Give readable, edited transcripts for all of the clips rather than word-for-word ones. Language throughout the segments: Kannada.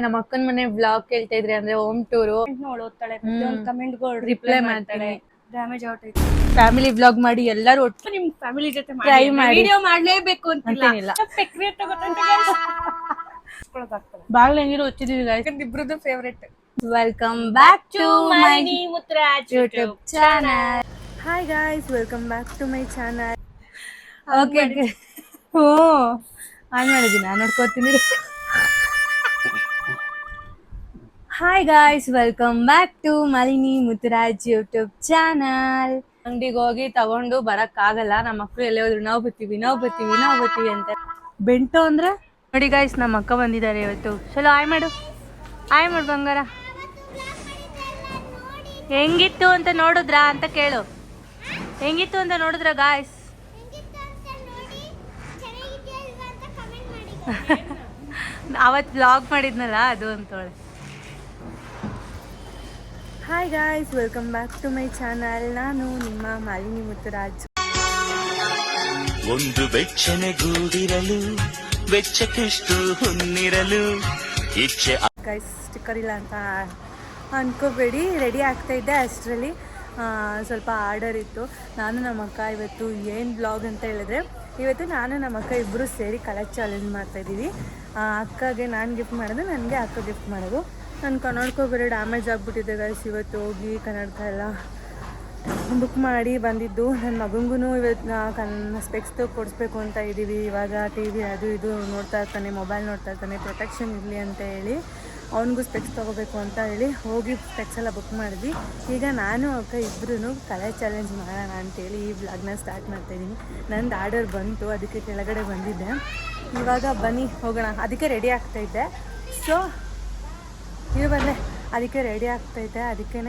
ನಮ್ಮ ಅಕ್ಕನ ಮನೆ ವ್ಲಾಗ್ ಕೇಳ್ತಾ ಇದ್ರಿ ಅಂದ್ರೆ ಹೋಮ್ ಟೂರು ನೋಡೋತಾಳೆ ಪ್ರತಿಯೊಂದು ಕಮೆಂಟ್ಗಳು ರಿಪ್ಲೈ ಮಾಡ್ತಾಳೆ. ಡ್ಯಾಮೇಜ್ ಔಟ್ ಐತಿ ಫ್ಯಾಮಿಲಿ ವ್ಲಾಗ್ ಮಾಡಿ ಎಲ್ಲರೂ ಒಟ್ಟು ನಿಮ್ ಫ್ಯಾಮಿಲಿ ಜೊತೆ ಟ್ರೈ ಮಾಡಿ ವಿಡಿಯೋ ಮಾಡ್ಲೇಬೇಕು ಅಂತೇನಿಲ್ಲ. ಸೆಕ್ರೆಟ್ ಬಾಗ್ಲ ಹೆಂಗಿರೋ ಹೊಚ್ಚಿದೀವಿ ಗೈಸ್. ಇಬ್ರದ್ದು favourite. Welcome back to my Muttaraj YouTube channel. Hi guys, welcome back to my channel. Okay ಹ್ಞೂ ಆನ್ ಮಾಡಿದ್ದೀನಿ, ನಾನು ನೋಡ್ಕೋತೀನಿ. Hi guys, welcome back to Malini Muttaraj YouTube channel. ಅಂಗಡಿಗೆ ಹೋಗಿ ತಗೊಂಡು ಬರೋಕ್ಕಾಗಲ್ಲ, ನಮ್ಮ ಮಕ್ಕಳು ಎಲ್ಲೇ ಹೋದ್ರು ನಾವು ಬರ್ತೀವಿ ಅಂತ. ಬೆಂಟು ಅಂದ್ರೆ ನೋಡಿ ಗಾಯ್ಸ್, ನಮ್ಮ ಅಕ್ಕ ಬಂದಿದ್ದಾರೆ ಇವತ್ತು. ಚಲೋ ಆಯ್ ಮಾಡು ಬಂಗಾರ. ಹೆಂಗಿತ್ತು ಅಂತ ನೋಡಿದ್ರಾ ಅಂತ ಕೇಳು. ಹೆಂಗಿತ್ತು ಅಂತ ನೋಡಿದ್ರ ಗಾಯ್ಸ್? ಅವತ್ತು ವ್ಲಾಗ್ ಮಾಡಿದ್ನಲ್ಲ ಅದು ಅಂತೋಳೆ. Hi guys, welcome back to my channel. ನಾನು ನಿಮ್ಮ ಮಾಲಿನಿ ಮುತ್ತರಾಜ್. ಒಂದು ಬೆಚ್ಚನೆಗೂಡಿರಲು ಬೆಚ್ಚಕ್ಕೆಷ್ಟು ಹೊನ್ನಿರಲು ಇಚ್ಛೆ. ಗೈಸ್, ಸ್ಟಿಕ್ಕರ್ ಇಲ್ಲ ಅಂತ ಅನ್ಕೋಬೇಡಿ, ರೆಡಿ ಆಗ್ತಾ ಇದ್ದೆ ಅಷ್ಟರಲ್ಲಿ ಸ್ವಲ್ಪ ಆರ್ಡರ್ ಇತ್ತು. ನಾನು ನಮ್ಮ ಅಕ್ಕ ಇವತ್ತು ಏನು ಬ್ಲಾಗ್ ಅಂತ ಹೇಳಿದ್ರೆ, ಇವತ್ತು ನಾನು ನಮ್ಮ ಅಕ್ಕ ಇಬ್ಬರು ಸೇರಿ ಕಲರ್ ಚಾಲೆಂಜ್ ಮಾಡ್ತಾಯಿದ್ದೀವಿ. ಅಕ್ಕಗೆ ನಾನು ಗಿಫ್ಟ್ ಮಾಡೋದು, ನನಗೆ ಅಕ್ಕ ಗಿಫ್ಟ್ ಮಾಡೋದು. ನನ್ನ ಕನ್ನಡಕ ಬೇರೆ ಡ್ಯಾಮೇಜ್ ಆಗಿಬಿಟ್ಟಿದೆ ಗೈಸ್. ಇವತ್ತು ಹೋಗಿ ಕನ್ನಡಕ ಎಲ್ಲ ಬುಕ್ ಮಾಡಿ ಬಂದಿದ್ದು. ನನ್ನ ಮಗಂಗೂ ಇವತ್ತು ಸ್ಪೆಕ್ಸ್ ಕೊಡಿಸ್ಬೇಕು ಅಂತ ಇದ್ದೀವಿ. ಇವಾಗ ಟಿ ವಿ ಅದು ಇದು ನೋಡ್ತಾ ಇರ್ತಾನೆ, ಮೊಬೈಲ್ ನೋಡ್ತಾ ಇರ್ತಾನೆ, ಪ್ರೊಟೆಕ್ಷನ್ ಇರಲಿ ಅಂತ ಹೇಳಿ ಅವನಿಗೂ ಸ್ಪೆಕ್ಸ್ ತೊಗೋಬೇಕು ಅಂತ ಹೇಳಿ ಹೋಗಿ ಸ್ಪೆಕ್ಸ್ ಎಲ್ಲ ಬುಕ್ ಮಾಡಿದ್ವಿ. ಈಗ ನಾನು ಅಕ್ಕ ಇಬ್ಬರೂ ಕಲರ್ ಚಾಲೆಂಜ್ ಮಾಡೋಣ ಅಂತೇಳಿ ಈ ವ್ಲಾಗ್ನ ಸ್ಟಾರ್ಟ್ ಮಾಡ್ತಾಯಿದ್ದೀನಿ. ನಂದು ಆರ್ಡರ್ ಬಂತು, ಅದಕ್ಕೆ ಕೆಳಗಡೆ ಬಂದಿದ್ದೆ. ಇವಾಗ ಬನ್ನಿ ಹೋಗೋಣ, ಅದಕ್ಕೆ ರೆಡಿ ಆಗ್ತಾಯಿದ್ದೆ. ಸೊ ಇದು ಬಂದೆ, ಅದಕ್ಕೆ ರೆಡಿ ಆಗ್ತೈತೆ. ಅದಕ್ಕೇ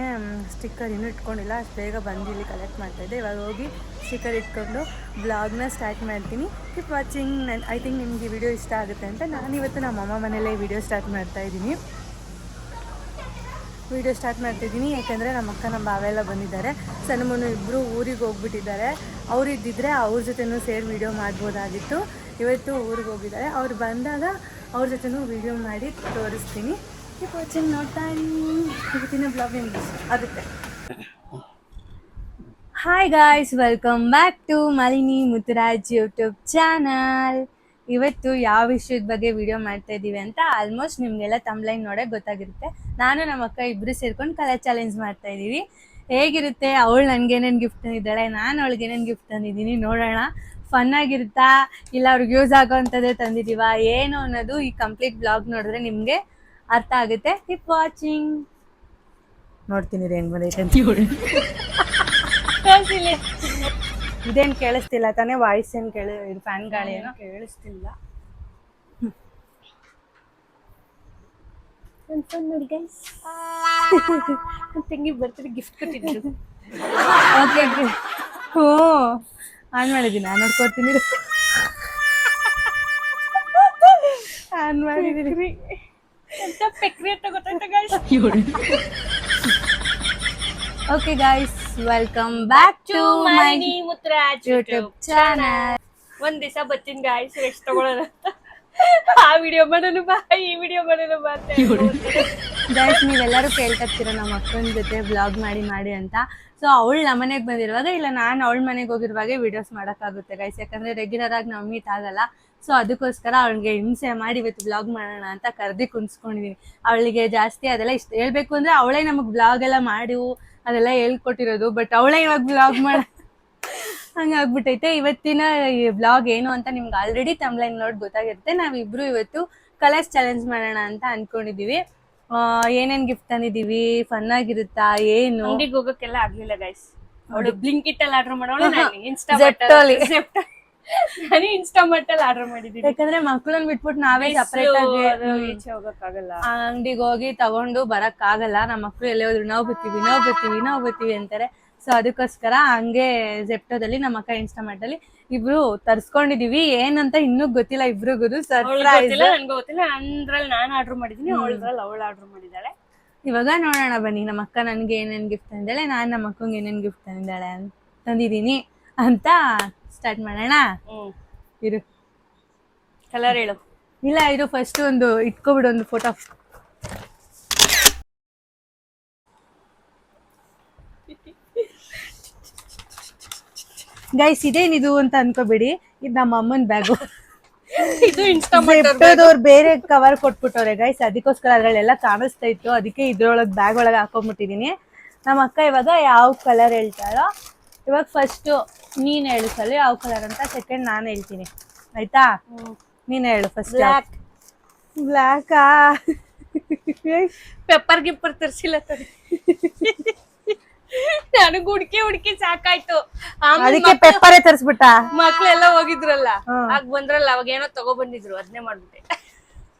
ಸ್ಟಿಕ್ಕರ್ ಇನ್ನೂ ಇಟ್ಕೊಂಡಿಲ್ಲ, ಅಷ್ಟು ಬೇಗ ಬಂದು ಇಲ್ಲಿ ಕಲೆಕ್ಟ್ ಮಾಡ್ತಾಯಿದ್ದೆ. ಇವಾಗ ಹೋಗಿ ಸ್ಟಿಕ್ಕರ್ ಇಟ್ಕೊಂಡು ಬ್ಲಾಗ್ನ ಸ್ಟಾರ್ಟ್ ಮಾಡ್ತೀನಿ. Keep watching. ಐ ಥಿಂಕ್ ನಿಮಗೆ ವಿಡಿಯೋ ಇಷ್ಟ ಆಗುತ್ತೆ ಅಂತ ನಾನಿವತ್ತು ನಮ್ಮ ಅಮ್ಮ ಮನೇಲೇ ವಿಡಿಯೋ ಸ್ಟಾರ್ಟ್ ಮಾಡ್ತಾಯಿದ್ದೀನಿ. ಯಾಕೆಂದರೆ ನಮ್ಮ ಅಕ್ಕ ನಮ್ಮ ಬಾವೆಲ್ಲ ಬಂದಿದ್ದಾರೆ. ಸಣ್ಣಮ್ಮನು ಇಬ್ಬರು ಊರಿಗೆ ಹೋಗ್ಬಿಟ್ಟಿದ್ದಾರೆ. ಅವ್ರು ಇದ್ದಿದ್ದರೆ ಅವ್ರ ಜೊತೆನೂ ಸೇರಿ ವಿಡಿಯೋ ಮಾಡ್ಬೋದಾಗಿತ್ತು. ಇವತ್ತು ಊರಿಗೆ ಹೋಗಿದ್ದಾರೆ. ಅವ್ರು ಬಂದಾಗ ಅವ್ರ ಜೊತೆನೂ ವಿಡಿಯೋ ಮಾಡಿ ತೋರಿಸ್ತೀನಿ. ಕೀಪ್ ವಾಚಿಂಗ್, ನೋಡ್ತಾ ಇವತ್ತಿನ ಬ್ಲಾಗ್ ಆಗುತ್ತೆ. Hi guys, welcome back to Malini Muttaraj YouTube channel. ಇವತ್ತು ಯಾವ ವಿಷಯದ ಬಗ್ಗೆ ವಿಡಿಯೋ ಮಾಡ್ತಾ ಇದ್ದೀವಿ ಅಂತ ಆಲ್ಮೋಸ್ಟ್ ನಿಮಗೆಲ್ಲ ತಮ್ಲೈನ್ ನೋಡೋಕೆ ಗೊತ್ತಾಗಿರುತ್ತೆ. ನಾನು ನಮ್ಮ ಅಕ್ಕ ಇಬ್ಬರು ಸೇರ್ಕೊಂಡು ಕಲರ್ ಚಾಲೆಂಜ್ ಮಾಡ್ತಾ ಇದ್ದೀವಿ. ಹೇಗಿರುತ್ತೆ, ಅವಳು ನನಗೇನೇನು ಗಿಫ್ಟ್ ತಂದಿದ್ದಾಳೆ, ನಾನು ಅವಳಿಗೇನೇನು ಗಿಫ್ಟ್ ತಂದಿದ್ದೀನಿ ನೋಡೋಣ. ಫನ್ನಾಗಿರುತ್ತಾ ಇಲ್ಲ ಅವ್ರಿಗೆ ಯೂಸ್ ಆಗೋವಂಥದ್ದೇ ತಂದಿದ್ದೀವಾ ಏನು ಅನ್ನೋದು ಈ ಕಂಪ್ಲೀಟ್ ಬ್ಲಾಗ್ ನೋಡಿದ್ರೆ ನಿಮಗೆ ಅರ್ಥ ಆಗುತ್ತೆ. Keep watching. ನೋಡ್ತೀನಿ ಹೆಂಗ್ ಬಂದೈತೆ ಅಂತ. ಇದೇನು ಕೇಳಿಸ್ತಿಲ್ಲ ತಾನೇ? ವಾಯ್ಸ್ ಏನು ಇದು ಫ್ಯಾನ್ ಗಾಳಿ ಏನೋ ಕೇಳಿಸ್ತಿಲ್ಲ. ನೋಡಿ ಗೈಸ್, ತಂಗಿ ಬರ್ತಾರೆ ಗಿಫ್ಟ್ ಕೊಟ್ಟಿದ್ರು. ಓಕೆ ಹ್ಞೂ ಆನ್ ಮಾಡಿದ್ದೀನಿ, ನಾನು ನೋಡ್ಕೊತೀನಿ. ಆನ್ ಮಾಡಿದ್ದೀನಿ. Okay guys, welcome back to my Muttaraj YouTube channel. ಒಂದ್ ದಿವಸ ಬರ್ತೀನಿ ಗಾಯ್ಸ್, ರೆಸ್ಟ್ ತಗೊಳ್ಳೋಣ. ಆ ವಿಡಿಯೋ ಮಾಡೋಣ ಬಾ, ಈ ವಿಡಿಯೋ ಮಾಡೋಣ ಬಾ ಅಂತ ಗೈಸ್, ನೀವೆಲ್ಲರೂ ಕೇಳ್ತಿರ್ತೀರ ನಮ್ಮ ಅಕ್ಕನ ಜೊತೆ ಬ್ಲಾಗ್ ಮಾಡಿ ಅಂತ. ಸೊ ಅವಳು ನಮ್ಮ ಮನೆಗೆ ಬಂದಿರುವಾಗ ಇಲ್ಲ ನಾನು ಅವಳ ಮನೆಗೆ ಹೋಗಿರುವಾಗ ವಿಡಿಯೋಸ್ ಮಾಡೋಕ್ಕಾಗುತ್ತೆ ಗೈಸ್. ಯಾಕಂದರೆ ರೆಗ್ಯುಲರ್ ಆಗಿ ನಾವು ಮೀಟ್ ಆಗಲ್ಲ. ಸೊ ಅದಕ್ಕೋಸ್ಕರ ಅವಳಿಗೆ ಹಿಂಸೆ ಮಾಡಿ ಇವತ್ತು ಬ್ಲಾಗ್ ಮಾಡೋಣ ಅಂತ ಕರೆದಿ ಕುಣಿಸ್ಕೊಂಡಿದ್ದೀನಿ. ಅವಳಿಗೆ ಜಾಸ್ತಿ ಅದೆಲ್ಲ ಇಷ್ಟ. ಹೇಳ್ಬೇಕು ಅಂದರೆ ಅವಳೇ ನಮಗೆ ಬ್ಲಾಗ್ ಎಲ್ಲ ಮಾಡಿ ಅದೆಲ್ಲ ಹೇಳ್ಕೊಟ್ಟಿರೋದು. ಬಟ್ ಅವಳೇ ಇವಾಗ ಬ್ಲಾಗ್ ಹಂಗಾಗ್ಬಿಟ್ಟೈತೆ. ಇವತ್ತಿನ ಈ ಬ್ಲಾಗ್ ಏನು ಅಂತ ನಿಮ್ಗೆ ಆಲ್ರೆಡಿ ತಮ್ಲೈನ್ ನೋಡಿ ಗೊತ್ತಾಗಿರುತ್ತೆ. ನಾವಿಬ್ರು ಇವತ್ತು ಕಲರ್ಸ್ ಚಾಲೆಂಜ್ ಮಾಡೋಣ ಅಂತ ಅನ್ಕೊಂಡಿದೀವಿ. ಏನೇನ್ ಗಿಫ್ಟ್ ತಂದಿದೀವಿ, ಫನ್ ಆಗಿರುತ್ತಾ ಏನು? ಅಂಗಡಿಗೆ ಹೋಗಕ್ಕೆಲ್ಲ ಆಗ್ಲಿಲ್ಲ ಗೈಸ್. ಅವಳು ಬ್ಲಿಂಕಿಟ್ ಅಲ್ಲಿ ಆರ್ಡರ್ ಮಾಡೋಣ, ನಾನು ಇನ್ಸ್ಟಾಮಾರ್ಟ್ ಅಲ್ಲಿ ಆರ್ಡರ್ ಮಾಡಿದೀನಿ. ಯಾಕಂದ್ರೆ ಮಕ್ಕಳನ್ನ ಬಿಟ್ಬಿಟ್ಟು ನಾವೇ ಸಪರೇಟ್ ಆಗಿ ಈಚೆ ಹೋಗಕ್ಕಾಗಲ್ಲ, ಅಂಗಡಿಗೆ ಹೋಗಿ ತಗೊಂಡು ಬರಕ್ ಆಗಲ್ಲ. ನಮ್ಮ ಮಕ್ಳು ಎಲ್ಲೇ ಹೋದ್ರು ನಾವು ಬರ್ತೀವಿ ಅಂತಾರೆ. ಸೊ ಅದಕ್ಕೋಸ್ಕರ ಹಂಗೆ ಜೆಪ್ಟೋದಲ್ಲಿ ನಮ್ಮ ಅಕ್ಕ ಇನ್ಸ್ಟಾಮಾರ್ಟ್ ಅಲ್ಲಿ ಇಬ್ರು ತರ್ಸ್ಕೊಂಡಿದೀವಿ. ಏನಂತ ಇನ್ನೂ ಗೊತ್ತಿಲ್ಲ ಇಬ್ರಿಗೂ, ಸರ್ಪ್ರೈಸ್. ನನ್ಗೆ ಗೊತ್ತಿಲ್ಲ. ಅಂದ್ರಲ್ಲಿ ನಾನು ಆರ್ಡರ್ ಮಾಡಿದೀನಿ, ಅವಳದ್ರಲ್ಲಿ ಅವಳು ಆರ್ಡರ್ ಮಾಡಿದ್ದಾಳೆ. ಇವಾಗ ನೋಡೋಣ ಬನ್ನಿ, ನಮ್ಮ ಅಕ್ಕ ನನ್ಗೆ ಏನೇನ್ ಗಿಫ್ಟ್ ತಂದಿದ್ದಾಳೆ, ನಾನು ನಮ್ಮ ಅಕ್ಕಂಗೆ ಏನೇನ್ ಗಿಫ್ಟ್ ತಂದಿದ್ದೀನಿ ಅಂತ ಸ್ಟಾರ್ಟ್ ಮಾಡೋಣ. ಇರು, ಕಲರ್ ಹೇಳು. ಇಲ್ಲ ಇರು, ಫಸ್ಟ್ ಒಂದು ಇಟ್ಕೊಬಿಡು, ಒಂದು ಫೋಟೋ. ಗೈಸ್ ಇದೇನಿದು ಅಂತ ಅನ್ಕೋಬೇಡಿ, ಇದು ನಮ್ಮ ಅಮ್ಮನ ಬ್ಯಾಗು. ಇದು ಇನ್ಸ್ಟಾಮಾರ್ಟ್ ಜೆಪ್ಟೋದವ್ರು ಬೇರೆ ಕವರ್ ಕೊಟ್ಬಿಟ್ಟವ್ರೆ ಗೈಸ್, ಅದಕ್ಕೋಸ್ಕರ ಅದ್ರಲ್ಲೆಲ್ಲ ಕಾಣಿಸ್ತಾ ಇತ್ತು, ಅದಕ್ಕೆ ಇದ್ರೊಳಗೆ ಬ್ಯಾಗ್ ಒಳಗೆ ಹಾಕೊಂಡ್ಬಿಟ್ಟಿದೀನಿ. ನಮ್ಮ ಅಕ್ಕ ಇವಾಗ ಯಾವ ಕಲರ್ ಹೇಳ್ತಾರೋ, ಇವಾಗ ಫಸ್ಟ್ ನೀನ್ ಹೇಳು ಸಲ ಯಾವ ಕಲರ್ ಅಂತ, ಸೆಕೆಂಡ್ ನಾನು ಹೇಳ್ತೀನಿ ಆಯ್ತಾ? ನೀನ್ ಹೇಳು ಫಸ್ಟ್. ಬ್ಲ್ಯಾಕ್. ಬ್ಲ್ಯಾಕಾ? ಪೆಪ್ಪರ್ ಗಿಪ್ಪರ್ ತರ್ಸಿಲ್ಲ ತಡಿ. ನನಗ್ ಹುಡ್ಕಿ ಸಾಕಾಯ್ತು. ಅದಕ್ಕೆ ಪೆಪ್ಪರೇ ತರಿಸ್ಬಿಟ್ಟ. ಮಕ್ಳೆಲ್ಲ ಹೋಗಿದ್ರಲ್ಲ, ಆಗ ಬಂದ್ರಲ್ಲ, ಅವಾಗ ಏನೋ ತಗೋ ಬಂದಿದ್ರು, ಅದನ್ನೇ ಮಾಡ್ಬಿಟ್ಟೆ.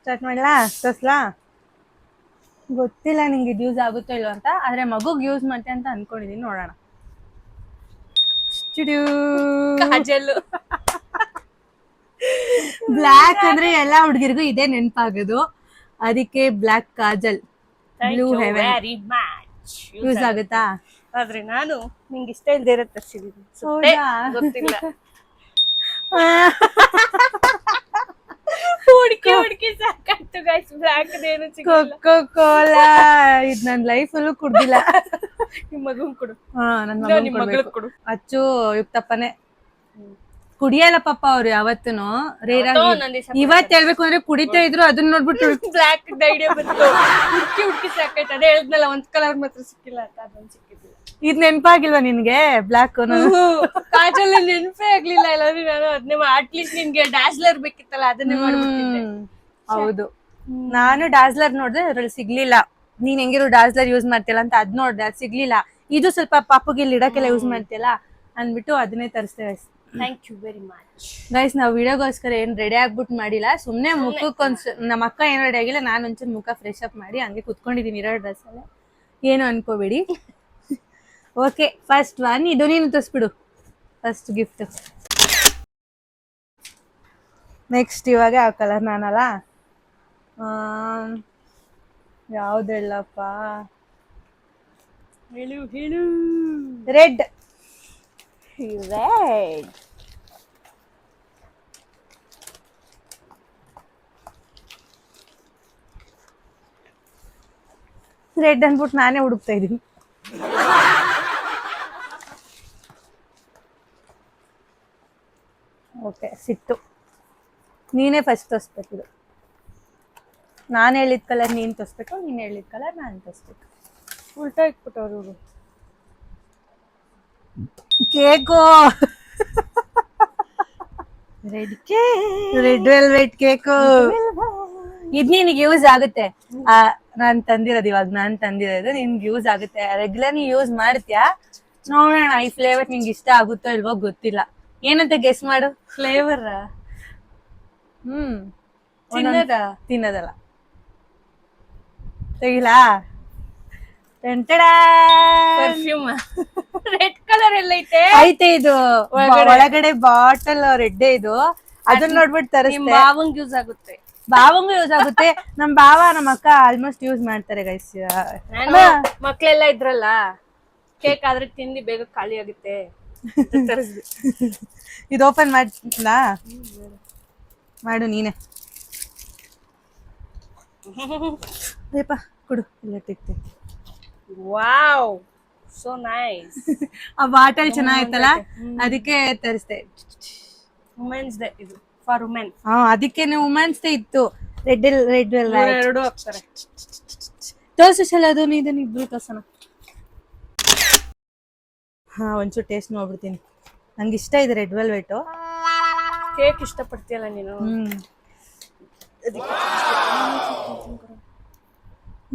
ಸ್ಟಾರ್ಟ್ ಮಾಡ್ಲಾ? ತೋರ್ಸ್ಲಾ? ಗೊತ್ತಿಲ್ಲ ನಿಂಗೆ ಇದು ಯೂಸ್ ಆಗುತ್ತೋ ಇಲ್ವೋ ಅಂತ, ಆದ್ರೆ ಮಗುಗ್ ಯೂಸ್ ಮಾಡ್ತೆ ಅಂತ ಅನ್ಕೊಂಡಿದೀನಿ, ನೋಡೋಣ. ಕಾಜಲ್ಲು. ಬ್ಲ್ಯಾಕ್ ಅಂದ್ರೆ ಎಲ್ಲಾ ಹುಡುಗಿರಿಗೂ ಇದೇ ನೆನಪಾಗೋದು, ಅದಕ್ಕೆ black Kajal. Blue Heaven very much use ಆಗುತ್ತಾ? ಆದ್ರೆ ನಾನು ನಿಂಗೆ ಇಷ್ಟ ಇಲ್ದೇ ಇರೋ ತರ್ಸಿದೀನಿ. ಹೌದಾ? ಗೊತ್ತಿಲ್ಲ. ಹುಡ್ಕಿ ಸಾಕಾಯ್ತು ಗೈಸ್, ಬ್ಲ್ಯಾಕ್ ಏನು ಸಿಗಲ್ಲ. ಕೊಕೋ ಕೋಲಾ ಇದ್ ನನ್ ಲೈಫ್ ಅಲ್ಲೂ ಕುಡ್ದಿಲ್ಲ. ನಿಮ್ ಮಗನ್ ಕೊಡು. ನನ್ ನಿಮ್ ಮಗಳಿಗೆ ಕೊಡು. ಅಚ್ಚು ಯುಕ್ತಪ್ಪನೇ ಕುಡಿಯಲ್ಲ ಪಾಪ ಅವ್ರು ಯಾವತ್ತೂನು. ಇವತ್ ಹೇಳ್ಬೇಕು ಅಂದ್ರೆ ಕುಡಿತಾ ಇದ್ರು, ಅದನ್ನ ನೋಡ್ಬಿಟ್ಟು ಬ್ಲ್ಯಾಕ್ ಐಡಿಯಾ ಬಂತು. ಹುಡ್ಕಿ ಸಾಕಾಯ್ತು. ಅದೇ ಹೇಳಿದ್ನಲ್ಲ, ಒಂದ್ ಕಲರ್ ಮಾತ್ರ ಸಿಕ್ಕಿಲ್ಲ ಅಂತ, ಅದೊಂದು ಸಿಕ್ಕಿದ್ದಿಲ್ಲ. ಇದ್ ನೆನ್ಪಾಗಿಲ್ವಾ ನಿನ್ಗೆ ಬ್ಲ್ಯಾಕ್? ಕಾಜಲ್ ನೆನಪೇ ಆಗ್ಲಿಲ್ಲ. ಇಲ್ಲಾಂದ್ರೆ ನಾನು ಅದನ್ನೇ ಅಟ್ಲೀಸ್ಟ್ ನಿನ್ಗೆ ಡ್ಯಾಸ್ಲರ್ ಬೇಕಿತ್ತಲ್ಲ, ಅದನ್ನೇ ಮಾಡ್ಬಿಟ್ಟಿದ್ದೆ. ಹೌದು, ನಾನು ಡಾಸ್ಲರ್ ನೋಡ್ದೆ, ಅದ್ರಲ್ಲಿ ಸಿಗ್ಲಿಲ್ಲ. ನೀನ್ ಹೆಂಗಿರು ಡಾಸ್ಲರ್ ಯೂಸ್ ಮಾಡ್ತಿಲ್ಲ ಅಂತ ಅದ್ ನೋಡ್ದೆ, ಅದ್ ಸಿಗ್ಲಿಲ್ಲ. ಇದು ಸ್ವಲ್ಪ ಪಾಪುಗೆ ಇಲ್ಲಿ ಇಡಕ್ಕೆಲ್ಲ ಯೂಸ್ ಮಾಡ್ತಿಲ್ಲ ಅಂದ್ಬಿಟ್ಟು ಅದನ್ನೇ ತರಿಸ್ತೇವೆ. Thank you very much guys. ನಾವು ವಿಡಿಯೋಗೋಸ್ಕರ ಏನ್ ರೆಡಿ ಆಗ್ಬಿಟ್ಟು ಮಾಡಿಲ್ಲ, ಸುಮ್ನೆ ಮುಖಕ್ಕೊಂದ್ ನಮ್ಮ ಅಕ್ಕ ಏನ್ ರೆಡಿ ಆಗಿಲ್ಲ, ನಾನು ಒಂಚೂರು ಮುಖ ಫ್ರೆಶ್ ಅಪ್ ಮಾಡಿ ಹಂಗೆ ಕುತ್ಕೊಂಡಿದೀನಿ ಇರೋ ಡ್ರೆಸ್ ಅಲ್ಲೇ, ಏನು ಅನ್ಕೋಬೇಡಿ. ಓಕೆ, ಫಸ್ಟ್ ಒನ್ ಇದು, ನೀನು ತೋರಿಸ್ಬಿಡು ಫಸ್ಟ್ ಗಿಫ್ಟ್. ನೆಕ್ಸ್ಟ್ ಇವಾಗ ಯಾವ ಕಲರ್? ನಾನಲ್ಲ, ಯಾವ್ದು ಹೇಳಪ್ಪ? ಹೇಳು. ರೆಡ್. ರೆಡ್. ರೆಡ್ ಅನ್ಬಿಟ್ಟು ನಾನೇ ಹುಡುಕ್ತಾ ಇದೀನಿ. ಓಕೆ, ಸಿಕ್ತು. ನೀನೇ ಫಸ್ಟ್ ತೋರಿಸ್ಬೇಕಿದು. ನಾನು ಹೇಳಿದ ಕಲರ್ ನೀನು ತೋರಿಸ್ಬೇಕು, ನೀನು ಹೇಳಿದ ಕಲರ್ ನಾನು ತೋರಿಸ್ಬೇಕು. ಉಲ್ಟಾ ಇಟ್ಬಿಟ್ಟವ್ರು ಇವರು. ಕೇಕು. Red velvet cake. ಇದ್ ನಿನಗೆ ಯೂಸ್ ಆಗುತ್ತೆ. ನಾನ್ ತಂದಿರೋದು, ಇವಾಗ ನಾನ್ ತಂದಿರೋದು ನಿನ್ಗೆ ಯೂಸ್ ಆಗುತ್ತೆ. ರೆಗ್ಯುಲರ್ ಯೂಸ್ ಮಾಡ್ತೀಯಾ? ನೋಡೋಣ ಈ ಫ್ಲೇವರ್ ನಿಂಗೆ ಇಷ್ಟ ಆಗುತ್ತೋ ಇಲ್ವೋ ಗೊತ್ತಿಲ್ಲ. ಏನಂತ ಗೆಸ್ ಮಾಡು. ಫ್ಲೇವರ್ ತಿನ್ನೋದಲ್ಲ. ತೆಗಿಲಾ? ಪರ್ಫ್ಯೂಮ್. ರೆಡ್ ಕಲರ್ ಎಲ್ಲ ಐತೆ. ಇದು ಒಳಗಡೆ ಬಾಟಲ್ ರೆಡ್, ಇದು ಅದನ್ನ ನೋಡ್ಬಿಟ್ಟು ತರಿಸ್ದೆ. ಬಾವಂಗ್ ಯೂಸ್ ಆಗುತ್ತೆ. ಬಾವಂಗೂ ಯೂಸ್ ಆಗುತ್ತೆ. ನಮ್ ಬಾವ ನಮ್ಮ ಅಕ್ಕ ಆಲ್ಮೋಸ್ಟ್ ಯೂಸ್ ಮಾಡ್ತಾರೆ ಗೈಸ್. ಮಕ್ಳೆಲ್ಲ ಇದ್ರಲ್ಲ, ಕೇಕ್ ಆದ್ರೆ ತಿಂದಿ ಬೇಗ ಖಾಲಿ ಆಗುತ್ತೆ. ಇದು ಓಪನ್ ಮಾಡ್ಲಾ? ಮಾಡು ನೀನೆ. ಕೊಡು, ಇಲ್ಲ ಟಿಕ್. Wow, so nice. ಆ ಬಾಟಲ್ ಚೆನ್ನಾಗಿತ್ತಲ್ಲ, ಅದಕ್ಕೆ ತರಿಸ್ದೆ. ವುಮೆನ್ಸ್ ಡೇ ಇದು, ಫಾರ್ ವುಮೆನ್. ಅದಕ್ಕೆ ವುಮೆನ್ಸ್ ಡೇ ಇತ್ತು. ರೆಡ್ ಎರಡು ಹಾಕ್ತಾರೆ. ತೋರ್ಸಲ್ಲ ಅದು, ಇದನ್ನ ಇಬ್ರು ತೋರ್ಸೋಣ. ಒಂಚೂರು ಟೇಸ್ಟ್ ನೋಡ್ಬಿಡ್ತೀನಿ. ನಂಗೆ ಇಷ್ಟ ಇದೆ ರೆಡ್ ವೆಲ್ವೆಟ್. ಕೇಕ್ ಇಷ್ಟಪಡ್ತೀಯಲ್ಲ ನೀನು.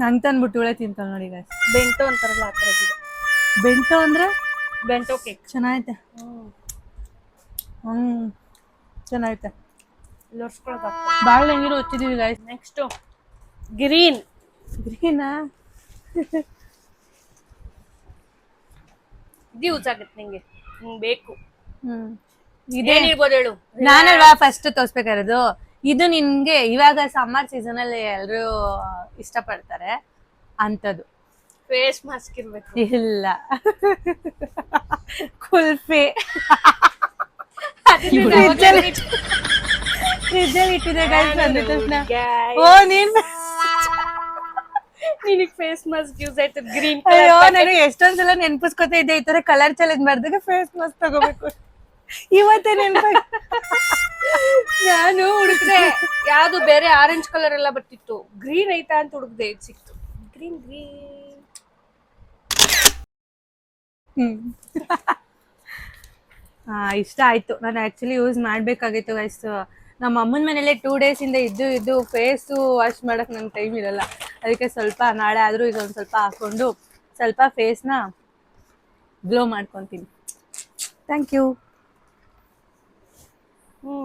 ನಂಗೆ ತಂದ್ಬಿಟ್ಟು ಇವಳೆ ತಿಂತಾಳ ನೋಡಿ ಗೈಸ್. ಬೆಂಟೋ ಅಂತಾರಲ್ಲ, ಆ ಥರದ್ದು. ಬೆಂಟೋ ಅಂದ್ರೆ ಬೆಂಟೋ ಕೇಕ್ ಚೆನ್ನಾಗೈತೆ. ಚೆನ್ನಾಗೈತೆ. ಬಾಳ ಹೆಂಗಿರೋ ಹೊತ್ತಿದೀವಿ ಗೈಸ್. ನೆಕ್ಸ್ಟ್ ಗ್ರೀನಾ? ಇದು ಯೂಸ್ ಆಗುತ್ತೆ ನಿಂಗೆ, ಬೇಕು. ಇದೇನಿರ್ಬೋದು ಹೇಳು? ನಾನಲ್ವಾ ಫಸ್ಟ್ ತೋರ್ಸ್ಬೇಕಾಗಿರೋದು. ಇದು ನಿನ್ಗೆ ಇವಾಗ ಸಮ್ಮರ್ ಸೀಸನ್ ಅಲ್ಲಿ ಎಲ್ರು ಇಷ್ಟಪಡ್ತಾರೆ ಅಂತದ್ದು. ಫೇಸ್ ಮಾಸ್ಕ್ ಇರ್ಬೇಕು. ಇಲ್ಲ, ಕುಲ್ಫಿ. ಫ್ರಿಜ್ಜಲ್ಲಿ ಇಟ್ಟಿದೆ ಗೈಸ್ ಬಂದ ತಕ್ಷಣ. ಓ ನೀನ್ ನಿನಗೆ ಫೇಸ್ ಮಾಸ್ಕ್ ಯೂಸ್ ಆಯ್ತು. ಗ್ರೀನ್ ಅಯ್ಯೋ, ನಾನು ಎಷ್ಟೊಂದ್ಸಲ ನೆನ್ಪಿಸ್ಕೊತಾ ಇದ್ದೆ ಈ ತರ ಕಲರ್ ಚಾಲೆಂಜ್ ಮಾಡಿದಾಗ ಫೇಸ್ ಮಾಸ್ಕ್ ತಗೋಬೇಕು. ಇವತ್ತೇ ನೆನ್ಪಾಗ ನಾನು ಹುಡುಕ್ದೆ ಯಾವ್ದು ಬೇರೆ ಆರೆಂಜ್ ಕಲರ್ ಎಲ್ಲ ಬರ್ತಿತ್ತು, ಗ್ರೀನ್ ಐತಾ ಅಂತ ಹುಡುಕ್ದೆ, ಇದು ಸಿಕ್ತು. Green green. ಇಷ್ಟ ಆಯ್ತು. ನಾನು ಆಕ್ಚುಲಿ ಯೂಸ್ ಮಾಡ್ಬೇಕಾಗಿತ್ತು ಗೈಸ್. ನಮ್ಮ ಅಮ್ಮನ ಮನೇಲೆ 2 days ಇಂದ ಇದ್ದು ಫೇಸು ವಾಶ್ ಮಾಡಕ್ ನಂಗೆ ಟೈಮ್ ಇರಲ್ಲ. ಅದಕ್ಕೆ ಸ್ವಲ್ಪ ನಾಳೆ ಆದ್ರೂ ಈಗ ಒಂದು ಸ್ವಲ್ಪ ಹಾಕೊಂಡು ಸ್ವಲ್ಪ ಫೇಸ್ನ ಗ್ಲೋ ಮಾಡ್ಕೊತೀನಿ. Thank you.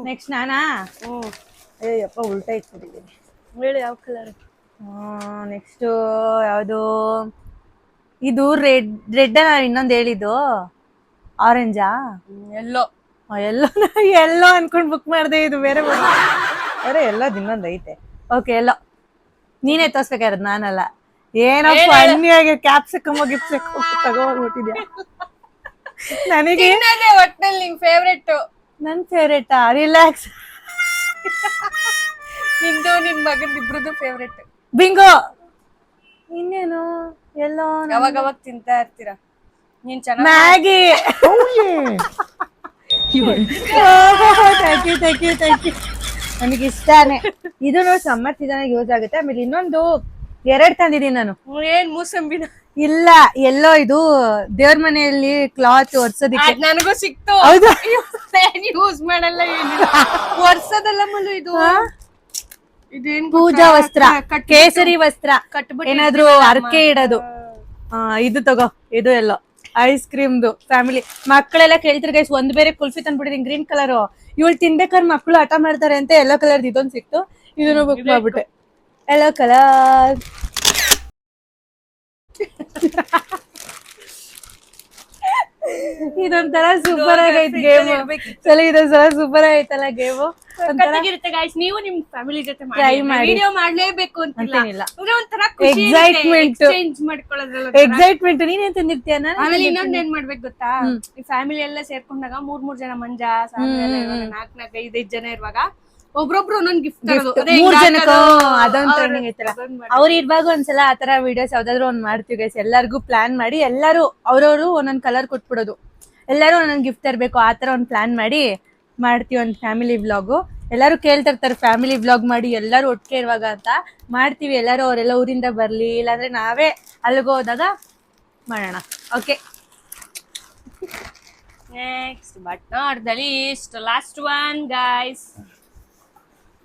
ನೆಕ್ಸ್ಟ್ ನಾನಾ? ಅಯ್ಯಪ್ಪ ಉಲ್ಟಾ ಇಟ್ಬಿಟ್ಟಿದ್ದೀನಿ. ಹೇಳಿ ಯಾವ ಕಲರ್? ನೆಕ್ಸ್ಟು ಯಾವುದು ಇದು? ರೆಡ್ ಇನ್ನೊಂದು ಹೇಳಿದ್ದು ಆರೆಂಜಾ? ಎಲ್ಲೋ. ಎಲ್ಲೋ ಎಲ್ಲೋ ಅನ್ಕೊಂಡು ಬುಕ್ ಮಾಡಿದೆ. ಇದು ಬೇರೆ ಬೇರೆ ಎಲ್ಲೋದು ಇನ್ನೊಂದು ಐತೆ. ಓಕೆ, ಎಲ್ಲೋ. ನೀನೇ ತೋರ್ಸ್ಬೇಕಾಗಿರೋದು, ನಾನಲ್ಲ. ಏನೋ ಫನ್ನಿಯಾಗಿ ಕ್ಯಾಪ್ಸಿಕಮ್ ತಗೋಬಿಟ್ಟಿದ್ಯಾ ನನಗೆ. ಒಟ್ನಲ್ಲಿ ನಿಂಗ್ ಫೇವ್ರೆಟ್. ನನ್ ಫೇವ್ರೇಟಾ? ರಿಲ್ಯಾಕ್ಸ್. ನಿಂದು ನಿನ್ ಮಗನ್ ಇಬ್ರದ್ದು ಫೇವ್ರೆಟ್. ಬಿಂಗೋ. ಇನ್ನೇನು ಎಲ್ಲೋ ಯಾವಾಗ ತಿಂತಾ ಇರ್ತೀರಾ ನೀನ್? ಚೆನ್ನಾಗಿ ಮ್ಯಾಗಿ. Thank you. ನನಗೆ ಇಷ್ಟಾನೆ ಇದು. ನೋಡಿ ಸಮ್ಮರ್ ಸೀಸನ್ ಯೂಸ್ ಆಗುತ್ತೆ. ಆಮೇಲೆ ಇನ್ನೊಂದು 2 ತಂದಿದ್ದೀನಿ ನಾನು. ಏನ್ ಮೂಸಂಬಿನ? ಇಲ್ಲ, ಎಲ್ಲೋ ಇದು ದೇವ್ರ ಮನೆಯಲ್ಲಿ ಕ್ಲಾತ್ ಒರ್ಸೋದಿಕ್ಕೆ. ನನಗೂ ಸಿಕ್ತು. ಹೌದಾ? ಯೂಸ್ ಮಾಡಲ್ಲ, ಏನಿಲ್ಲ. ವರ್ಷದಲ್ಲ ಮಲ್ಲು ಇದು. ಇದೇನ್ ಪೂಜಾ ವಸ್ತ್ರ, ಕೇಸರಿ ವಸ್ತ್ರ, ಏನಾದ್ರು ಅರ್ಕೆ ಇಡೋದು. ಇದು ತಗೋ. ಇದು ಎಲ್ಲೋ ಐಸ್ ಕ್ರೀಮ್ದು ಫ್ಯಾಮಿಲಿ. ಮಕ್ಕಳೆಲ್ಲ ಕೇಳ್ತಾರೆ ಗೈಸ್, ಒಂದ್ ಬೇರೆ ಕುಲ್ಫಿ ತಂದ್ಬಿಟ್ಟಿದೀನಿ ಗ್ರೀನ್ ಕಲರ್. ಇವಳು ತಿನ್ಬೇಕಾದ್ರೆ ಮಕ್ಕಳು ಹಠ ಮಾಡ್ತಾರೆ ಅಂತ ಎಲ್ಲೋ ಕಲರ್ ಇದೊಂದು ಸಿಕ್ತು. ಇದನ್ನು ಬುಕ್ ಮಾಡ್ಬಿಟ್ಟೆ. Yellow colour. ಇದೊಂಥರ ಸೂಪರ್ ಆಗೈತ್ ಗೇಮ್. ಇದೊಂದ್ಸಲ ಸೂಪರ್ ಆಗೈತಲ್ಲ ಗೇಮು. ನೀವು ನಿಮ್ ಫ್ಯಾಮಿಲಿ ಜೊತೆ ಟ್ರೈ ಮಾಡಿ. ವಿಡಿಯೋ ಮಾಡ್ಲೇಬೇಕು ಅಂತಿಲ್ಲ. ಎಕ್ಸೈಟ್ಮೆಂಟ್. ನೀನೇನ್ ತಂದಿರ್ತೀಯ? ಆಮೇಲೆ ಇನ್ನೊಂದ್ ಏನ್ ಮಾಡ್ಬೇಕು ಗೊತ್ತಾ, ಈ ಫ್ಯಾಮಿಲಿ ಎಲ್ಲ ಸೇರ್ಕೊಂಡಾಗ 3 ಜನ ಮಂಜ 4-5 ಜನ ಇರುವಾಗ ಒಬ್ರೊಬ್ರು ಒಂದೊಂದ್ ಗಿಫ್ಟ್ 3 ಜನಕ್ಕೂ ಅದೊಂದ್ ಟ್ರೈನಿಂಗ್ ಐತಲ್ಲ. ಅವ್ರು ಇರುವಾಗ ಒಂದ್ಸಲ ಆತರ ವಿಡಿಯೋಸ್ ಯಾವ್ದಾದ್ರು ಒಂದ್ ಮಾಡ್ತೀವಿ ಗೈಸ್. ಎಲ್ಲಾರ್ಗು ಪ್ಲಾನ್ ಮಾಡಿ ಎಲ್ಲಾರು ಅವ್ರವ್ರು ಒಂದೊಂದ್ ಕಲರ್ ಕೊಟ್ಬಿಡೋದು. ಎಲ್ಲಾರು ಒಂದೊಂದ್ ಗಿಫ್ಟ್ ತರ್ಬೇಕು. ಆತರ ಒಂದ್ ಪ್ಲಾನ್ ಮಾಡಿ ಮಾಡ್ತೀವಿ ಒಂದ್ ಫ್ಯಾಮಿಲಿ ವ್ಲಾಗು. ಎಲ್ಲಾರು ಕೇಳ್ತಿರ್ತಾರೆ ಫ್ಯಾಮಿಲಿ ವ್ಲಾಗ್ ಮಾಡಿ ಎಲ್ಲಾರು ಒಟ್ಟಿಗೆ ಇರುವಾಗ ಅಂತ. ಮಾಡ್ತೀವಿ. ಎಲ್ಲಾರು ಅವರೆಲ್ಲ ಊರಿಂದ ಬರ್ಲಿ, ಇಲ್ಲಾಂದ್ರೆ ನಾವೇ ಅಲ್ಲಿಗೆ ಹೋದಾಗ ಮಾಡೋಣ. Okay, next but not the list, last one guys.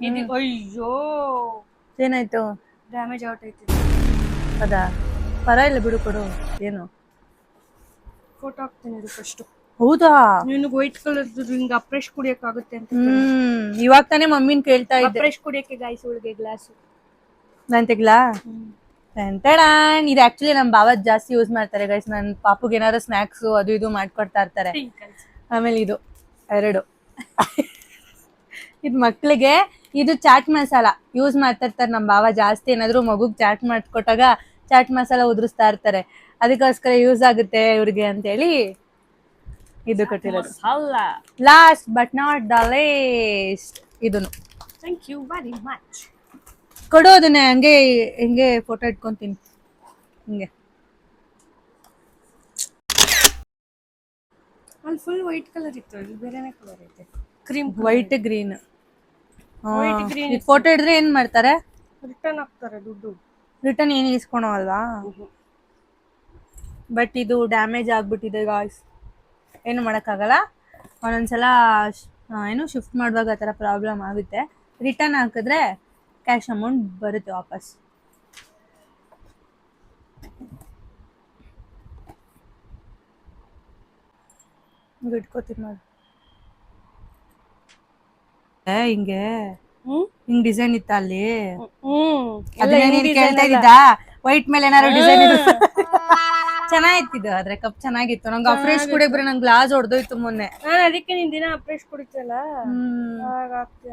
ಇದು ಅಯ್ಯೋ ಏನಾಯ್ತು? ಡ್ಯಾಮೇಜ್ ಔಟ್ ಐತಿ. ಅದಾ? ಪರವಾಗಿಲ್ಲ ಬಿಡು, ಕೊಡು. ಏನು ಫೋಟೋ ಹಾಕ್ತೀನಿ ಇದು ಫಸ್ಟ್. ಹೌದಾ? ನಿನಗೆ ವೈಟ್ ಕಲರ್ ಹಿಂಗ ಅಪ್ರೆಶ್ ಕುಡಿಯಕ್ ಆಗುತ್ತೆ ಅಂತ. ಇವಾಗ ತಾನೇ ಮಮ್ಮಿನ್ ಕೇಳ್ತಾ ಇದ್ದೆ. ಅಪ್ರೆಶ್ ಕುಡಿಯಕ್ಕೆ ಗೈಸ್ ಒಳಗೆ ಗ್ಲಾಸ್ ನಾನ್ ತೆಗ್ಲಾ? ಇದು ಆಕ್ಚುಲಿ ನಮ್ ಬಾವ ಜಾಸ್ತಿ ಯೂಸ್ ಮಾಡ್ತಾರೆ ಗೈಸ್. ನನ್ ಪಾಪುಗೆ ಏನಾದ್ರು ಸ್ನಾಕ್ಸ್ ಅದು ಇದು ಮಾಡ್ಕೊಡ್ತಾ ಇರ್ತಾರೆ. ಆಮೇಲೆ ಇದು 2 ಇದು ಮಕ್ಳಿಗೆ. ಇದು ಚಾಟ್ ಮಸಾಲ ಯೂಸ್ ಮಾಡ್ತಾ ಇರ್ತಾರೆ ನಮ್ ಬಾವ ಜಾಸ್ತಿ. ಏನಾದ್ರು ಮಗುಗ್ ಚಾಟ್ ಮಾಡ್ಕೊಟ್ಟಾಗ ಚಾಟ್ ಮಸಾಲ ಉದುರಿಸ್ತಾ ಇರ್ತಾರೆ. ಅದಕ್ಕೋಸ್ಕರ ಯೂಸ್ ಆಗುತ್ತೆ ಇವ್ರಿಗೆ ಅಂತೇಳಿ ಇದು ಕೊಟ್ಟಿರೋದು. Last but not the least ಇದನ್ನು. Thank you very much. ಕೊಡು ಅದನ್ನೇ. ಹಿಂಗೆ ಫೋಟೋ ಇಟ್ಕೊಂತೀನಿ ಹಿಂಗೆ. ಅಲ್ಲಿ ಫುಲ್ ವೈಟ್ ಕಲರ್ ಇತ್ತು, ಇಲ್ಲಿ ಬೇರೆನೇ ಕಲರ್ ಐತೆ. Cream white green. White green. Photo ಹಿಡಿದ್ರೆ ಏನ್ ಮಾಡ್ತಾರೆ? ರಿಟರ್ನ್ ಹಾಕ್ತಾರೆ ದುಡ್ಡು. ರಿಟರ್ನ್ ಏನು ಇಸ್ಕೊಳೋ ಅಲ್ವಾ? ಬಟ್ ಇದು ಡ್ಯಾಮೇಜ್ ಆಗ್ಬಿಟ್ಟಿದೆ ಗಾಯ್ಸ್. ಏನು ಮಾಡೋಕ್ಕಾಗಲ್ಲ. ಒಂದೊಂದ್ಸಲ ಏನು ಶಿಫ್ಟ್ ಮಾಡುವಾಗ ಆ ಥರ ಪ್ರಾಬ್ಲಮ್ ಆಗುತ್ತೆ. ರಿಟರ್ನ್ ಹಾಕಿದ್ರೆ ಕ್ಯಾಶ್ ಅಮೌಂಟ್ ಬರುತ್ತೆ ವಾಪಸ್. ಇಟ್ಕೋತೀನಿ ನೋಡಿ. ಹಿಂಗೆ ಹಿಂಗ್ ಡಿಸೈನ್ ಇತ್ತ ಅಲ್ಲಿ? ಕೇಳ್ತಾ ಇದ್ದ ವೈಟ್ ಮೇಲೆ ಏನಾದ್ರು ಡಿಸೈನ್ ಇದೆ? ಚೆನ್ನಾಗಿತ್ತು. ಆದ್ರೆ ಕಪ್ ಚೆನ್ನಾಗಿತ್ತು. ನಂಗೆ ಅಫ್ರೆಶ್ ಕುಡಿಯೋಬ್ರೆ ನಂಗೆ ಗ್ಲಾಸ್ ಹೊಡೆದೋಯ್ತು ಮೊನ್ನೆ. ನಾನು ಅದಕ್ಕೆ ನಿನ್ ದಿನ ಅಫ್ರೆಶ್ ಕುಡಿತಲ್ಲ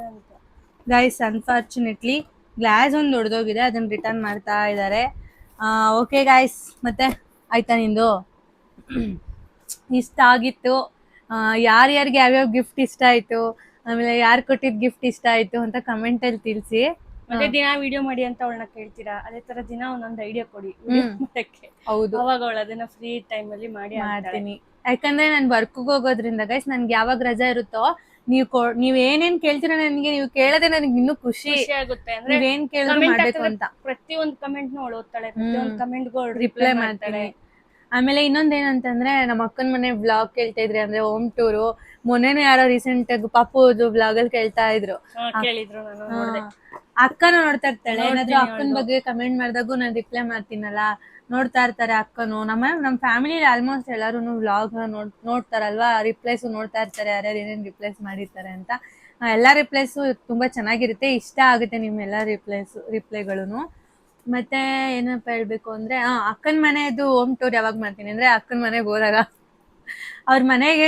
ಅಂತ. ಗೈಸ್ ಅನ್ಫಾರ್ಚುನೇಟ್ಲಿ ಗ್ಲಾಸ್ ಒಂದು ಹೊಡೆದೋಗಿದೆ. ಅದನ್ನ ರಿಟರ್ನ್ ಮಾಡ್ತಾ ಇದ್ದಾರೆ. ಓಕೆ ಗೈಸ್, ಮತ್ತೆ ಆಯ್ತಾ ನಿಂದು? ಇಷ್ಟ ಆಗಿತ್ತು. ಯಾರ್ಯಾರಿಗೆ ಯಾವ್ಯಾವ ಗಿಫ್ಟ್ ಇಷ್ಟ ಆಯ್ತು, ಆಮೇಲೆ ಯಾರು ಕೊಟ್ಟಿದ್ ಗಿಫ್ಟ್ ಇಷ್ಟ ಆಯ್ತು ಅಂತ ಕಮೆಂಟಲ್ಲಿ ತಿಳಿಸಿ. ಮತ್ತೆ ದಿನ ವಿಡಿಯೋ ಮಾಡಿ ಅಂತ ಅವಳನ್ನ ಕೇಳ್ತೀರಾ, ಅದೇ ತರ ದಿನ ಒಂದೊಂದು ಐಡಿಯಾ ಕೊಡಿ ವಿಡಿಯೋ ಮಾಡಕ್ಕೆ. ಹೌದು, ಅವಾಗ ಅವಳು ಅದನ್ನ ಫ್ರೀ ಟೈಮ್ ಅಲ್ಲಿ ಮಾಡ್ತೀನಿ. ಯಾಕಂದ್ರೆ ನಾನು ವರ್ಕ್ಗೆ ಹೋಗೋದ್ರಿಂದ ಗೈಸ್ ನನ್ಗೆ ಯಾವಾಗ ರಜಾ ಇರುತ್ತೋ ನೀವ್ ಏನೇನ್ ಕೇಳ್ತೀರ ನನಗೆ, ನೀವು ಕೇಳದೆ ನನಗೆ ಇನ್ನೂ ಖುಷಿ ಆಗುತ್ತೆ. ಅಂದ್ರೆ ನೀವೇನ್ ಕೇಳಿದ್ರು ಮಾಡ್ಬೇಕು ಅಂತ. ಪ್ರತಿಯೊಂದು ಕಮೆಂಟ್ ನು ಓದ್ತಾಳೆ, ಪ್ರತಿಯೊಂದು ಕಮೆಂಟ್ ಗಳು ರಿಪ್ಲೈ ಮಾಡ್ತಾಳೆ. ಆಮೇಲೆ ಇನ್ನೊಂದೇನಂತಂದ್ರೆ ನಮ್ಮ ಅಕ್ಕನ ಮನೆ ವ್ಲಾಗ್ ಕೇಳ್ತಾ ಇದ್ರಿ, ಅಂದ್ರೆ ಹೋಮ್ ಟೂರು. ಮೊನ್ನೆನೂ ಯಾರೋ ರೀಸೆಂಟ್ ಆಗಿ ಪಾಪುದು ವ್ಲಾಗ್ ಅಲ್ಲಿ ಕೇಳ್ತಾ ಇದ್ರು. ಕೇಳಿದ್ರು, ನಾನು ನೋಡ್ದೆ. ಅಕ್ಕನೂ ನೋಡ್ತಾ ಇರ್ತಾಳೆ, ಏನಾದ್ರು ಅಕ್ಕನ ಬಗ್ಗೆ ಕಮೆಂಟ್ ಮಾಡಿದಾಗೂ ನಾನು ರಿಪ್ಲೈ ಮಾಡ್ತೀನಲ್ಲ, ನೋಡ್ತಾ ಇರ್ತಾರೆ ಅಕ್ಕನು. ನಮ್ಮ ಫ್ಯಾಮಿಲಿ ಆಲ್ಮೋಸ್ಟ್ ಎಲ್ಲಾರು ವ್ಲಾಗ್ ನೋಡ್ತಾರಲ್ವಾ, ರಿಪ್ಲೈಸ್ ನೋಡ್ತಾ ಇರ್ತಾರೆ, ಯಾರ್ಯಾರು ಏನೇನ್ ರಿಪ್ಲೈಸ್ ಮಾಡಿರ್ತಾರೆ ಅಂತ. ಎಲ್ಲಾ ರಿಪ್ಲೈಸು ತುಂಬಾ ಚೆನ್ನಾಗಿರುತ್ತೆ, ಇಷ್ಟ ಆಗುತ್ತೆ ನಿಮ್ಮೆಲ್ಲಾ ರಿಪ್ಲೈಗಳು. ಮತ್ತೆ ಏನಪ್ಪ ಹೇಳ್ಬೇಕು ಅಂದ್ರೆ ಅಕ್ಕನ ಮನೆದು ಹೋಮ್ ಟೂರ್ ಯಾವಾಗ ಮಾಡ್ತೀನಿ ಅಂದ್ರೆ ಅಕ್ಕನ ಮನೆಗೆ ಹೋದಾಗ. ಅವ್ರ ಮನೆಗೆ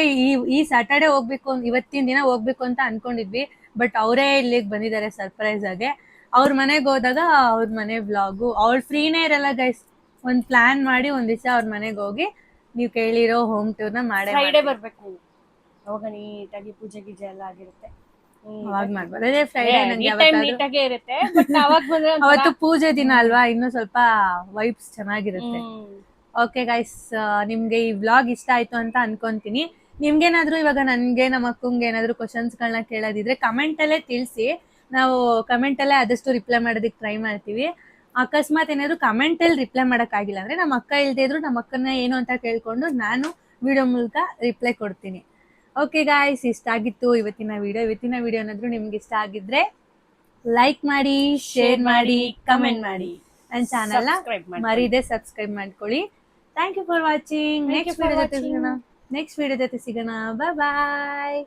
ಈ ಸ್ಯಾಟರ್ಡೆ ಹೋಗ್ಬೇಕು, ಇವತ್ತಿನ ದಿನ ಹೋಗ್ಬೇಕು ಅಂತ ಅನ್ಕೊಂಡಿದ್ವಿ, ಬಟ್ ಅವರೇ ಇಲ್ಲಿಗೆ ಬಂದಿದ್ದಾರೆ ಸರ್ಪ್ರೈಸ್ ಆಗಿ. ಅವ್ರ ಮನೆಗೆ ಹೋದಾಗ ಅವ್ರ ಮನೆ ವ್ಲಾಗು, ಅವ್ಳು ಫ್ರೀನೇ ಇರಲ್ಲ ಗೈಸ್. ಒಂದ್ ಪ್ಲಾನ್ ಮಾಡಿ ಒಂದ್ ದಿವಸ ಅವ್ರ ಮನೆಗೆ ಹೋಗಿ ನೀವು ಕೇಳಿರೋ ಹೋಮ್ ಟೂರ್ನ ಫ್ರೈಡೆ ಬರ್ಬೇಕು ನೀವು, ಅವಾಗ ನೀಟಾಗಿ ಪೂಜೆ ಗೀಜೆ ಎಲ್ಲ ಆಗಿರುತ್ತೆ. ಅವಾಗ ಮಾಡ್ಬೋದು. ಅದೇ ಫ್ರೈಡೆ ನೀಟಾಗೆ ಇರುತ್ತೆ, ಬಟ್ ಅವಾಗ ಬಂದ್ರೆ ಅವತ್ತು ಪೂಜೆ ದಿನ ಅಲ್ವಾ, ಇನ್ನು ಸ್ವಲ್ಪ ವೈಬ್ಸ್ ಚೆನ್ನಾಗಿರುತ್ತೆ. ಓಕೆ ಗೈಸ್, ನಿಮ್ಗೆ ಈ ವ್ಲಾಗ್ ಇಷ್ಟ ಆಯ್ತು ಅಂತ ಅನ್ಕೊಂತೀನಿ. ನಿಮ್ಗೇನಾದ್ರು ಇವಾಗ ನನ್ಗೆ ನಮ್ಮ ಅಕ್ಕಂಗೆ ಏನಾದ್ರು ಕ್ವಶನ್ಸ್ಗಳನ್ನ ಕೇಳೋದಿದ್ರೆ ಕಮೆಂಟ್ ಅಲ್ಲೇ ತಿಳಿಸಿ, ನಾವು ಕಮೆಂಟ್ ಅಲ್ಲೇ ಆದಷ್ಟು ರಿಪ್ಲೈ ಮಾಡೋದಕ್ಕೆ ಟ್ರೈ ಮಾಡ್ತೀವಿ. ಅಕಸ್ಮಾತ್ ಏನಾದ್ರು ಕಮೆಂಟ್ ಅಲ್ಲಿ ರಿಪ್ಲೈ ಮಾಡಕ್ ಆಗಿಲ್ಲ ಅಂದ್ರೆ ನಮ್ಮ ಅಕ್ಕ ಇಲ್ದೇ ಇದ್ರು ನಮ್ಮ ಅಕ್ಕನ ಏನು ಅಂತ ಕೇಳ್ಕೊಂಡು ನಾನು ವಿಡಿಯೋ ಮೂಲಕ ರಿಪ್ಲೈ ಕೊಡ್ತೀನಿ. ಓಕೆ ಗಾಯ್ಸ್, ಇಷ್ಟ ಆಗಿತ್ತು ಇವತ್ತಿನ ವಿಡಿಯೋ ಏನಾದ್ರು ನಿಮ್ಗೆ ಇಷ್ಟ ಆಗಿದ್ರೆ ಲೈಕ್ ಮಾಡಿ, ಶೇರ್ ಮಾಡಿ, ಕಮೆಂಟ್ ಮಾಡಿ. ನನ್ನ ಚಾನಲ್ ಮರೀದೆ ಸಬ್ಸ್ಕ್ರೈಬ್ ಮಾಡ್ಕೊಳ್ಳಿ. Thank you for watching. Next video ಜೊತೆ ಸಿಗೋಣ. ಬಾಯ್ ಬಾಯ್.